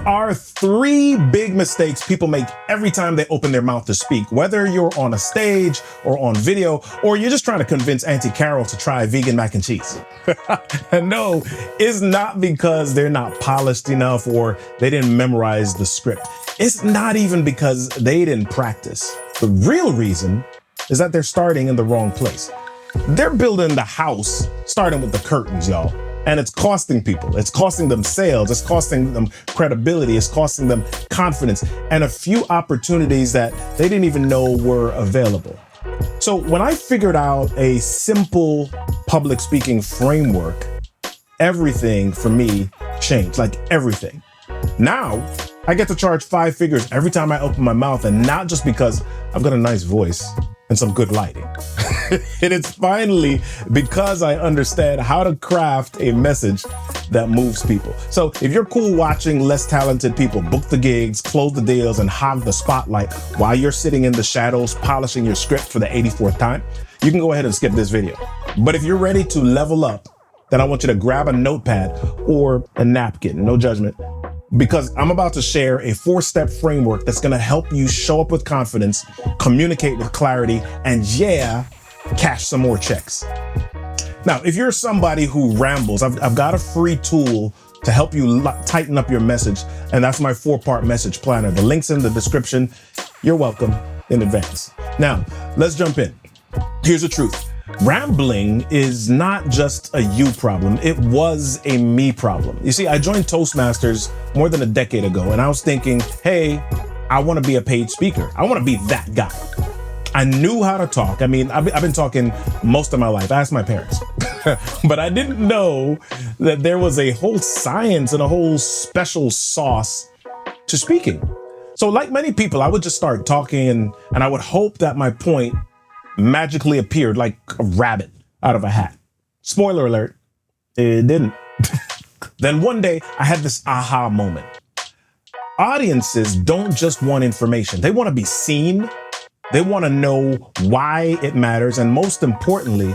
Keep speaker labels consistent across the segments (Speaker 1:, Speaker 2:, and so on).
Speaker 1: There are three big mistakes people make every time they open their mouth to speak, whether you're on a stage or on video, or you're just trying to convince Auntie Carol to try vegan mac and cheese. And no, it's not because they're not polished enough or they didn't memorize the script. It's not even because they didn't practice. The real reason is that they're starting in the wrong place. They're building the house starting with the curtains, y'all. And it's costing people. It's costing them sales. It's costing them credibility. It's costing them confidence and a few opportunities that they didn't even know were available. So when I figured out a simple public speaking framework, everything for me changed, like everything. Now I get to charge 5 figures every time I open my mouth, and not just because I've got a nice voice and some good lighting. And it's finally because I understand how to craft a message that moves people. So if you're cool watching less talented people book the gigs, close the deals, and hog the spotlight while you're sitting in the shadows polishing your script for the 84th time, you can go ahead and skip this video. But if you're ready to level up, then I want you to grab a notepad or a napkin, no judgment, because I'm about to share a 4-step framework that's gonna help you show up with confidence, communicate with clarity, and cash some more checks. Now, if you're somebody who rambles, I've got a free tool to help you tighten up your message, and that's my 4-part message planner. The link's in the description. You're welcome in advance. Now, let's jump in. Here's the truth. Rambling is not just a you problem. It was a me problem. You see, I joined Toastmasters more than a decade ago, and I was thinking, hey, I want to be a paid speaker. I want to be that guy. I knew how to talk. I mean, I've been talking most of my life. I asked my parents. But I didn't know that there was a whole science and a whole special sauce to speaking. So like many people, I would just start talking and I would hope that my point magically appeared like a rabbit out of a hat. Spoiler alert, it didn't. Then one day I had this aha moment. Audiences don't just want information. They want to be seen. They want to know why it matters. And most importantly,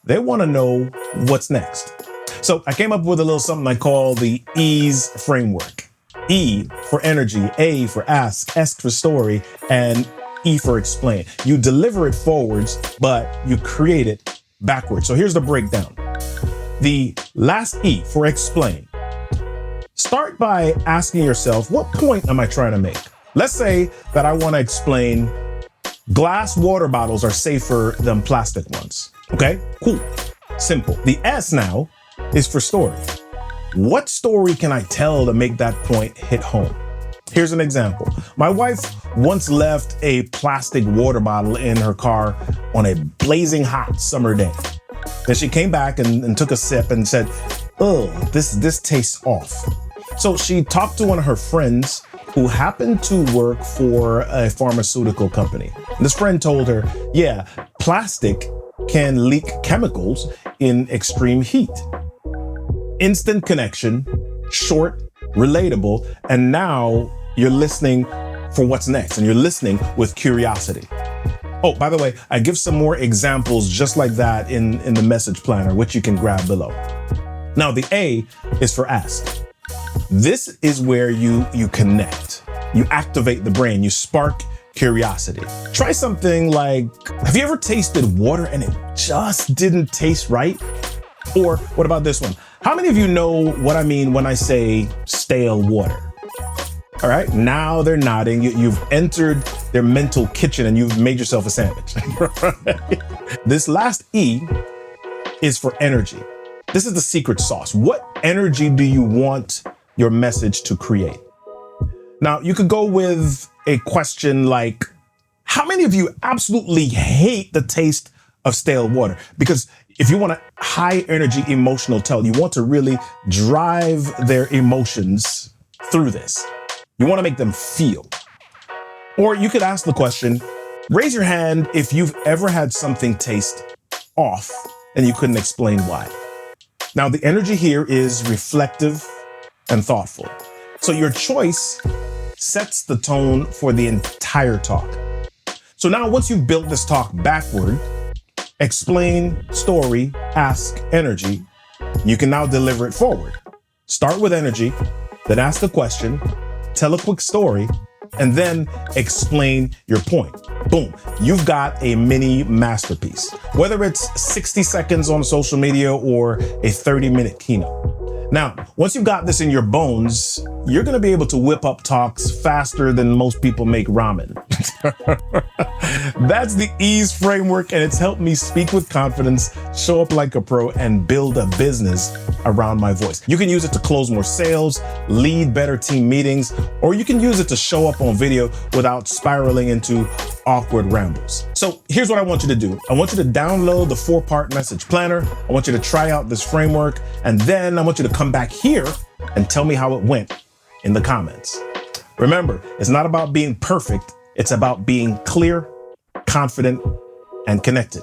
Speaker 1: they want to know what's next. So I came up with a little something I call the EASE framework. E for energy, A for ask, S for story, and E for explain. You deliver it forwards, but you create it backwards. So here's the breakdown. The last E for explain. Start by asking yourself, what point am I trying to make? Let's say that I want to explain glass water bottles are safer than plastic ones. Okay, cool, simple. The S now is for story. What story can I tell to make that point hit home? Here's an example. My wife once left a plastic water bottle in her car on a blazing hot summer day. Then she came back and took a sip and said, oh, this tastes off. So she talked to one of her friends who happened to work for a pharmaceutical company. This friend told her, yeah, plastic can leak chemicals in extreme heat. Instant connection, short, relatable, and now you're listening for what's next, and you're listening with curiosity. Oh, by the way, I give some more examples just like that in the message planner, which you can grab below. Now, the A is for ask. This is where you connect, you activate the brain, you spark curiosity. Try something like, have you ever tasted water and it just didn't taste right? Or what about this one? How many of you know what I mean when I say stale water? All right, now they're nodding. You've entered their mental kitchen and you've made yourself a sandwich. This last E is for energy. This is the secret sauce. What energy do you want your message to create? Now, you could go with a question like, how many of you absolutely hate the taste of stale water? Because if you want a high energy emotional tell, you want to really drive their emotions through this. You want to make them feel. Or you could ask the question, raise your hand if you've ever had something taste off and you couldn't explain why. Now, the energy here is reflective and thoughtful. So your choice sets the tone for the entire talk. So now once you've built this talk backward, explain, story, ask, energy, you can now deliver it forward. Start with energy, then ask a question, tell a quick story, and then explain your point. Boom, you've got a mini masterpiece. Whether it's 60 seconds on social media or a 30-minute keynote. Now, once you've got this in your bones, you're gonna be able to whip up talks faster than most people make ramen. That's the EASE framework, and it's helped me speak with confidence, show up like a pro, and build a business around my voice. You can use it to close more sales, lead better team meetings, or you can use it to show up on video without spiraling into awkward rambles. So here's what I want you to do. I want you to download the 4-part message planner. I want you to try out this framework, and then I want you to come back here and tell me how it went in the comments. Remember, it's not about being perfect. It's about being clear, confident, and connected.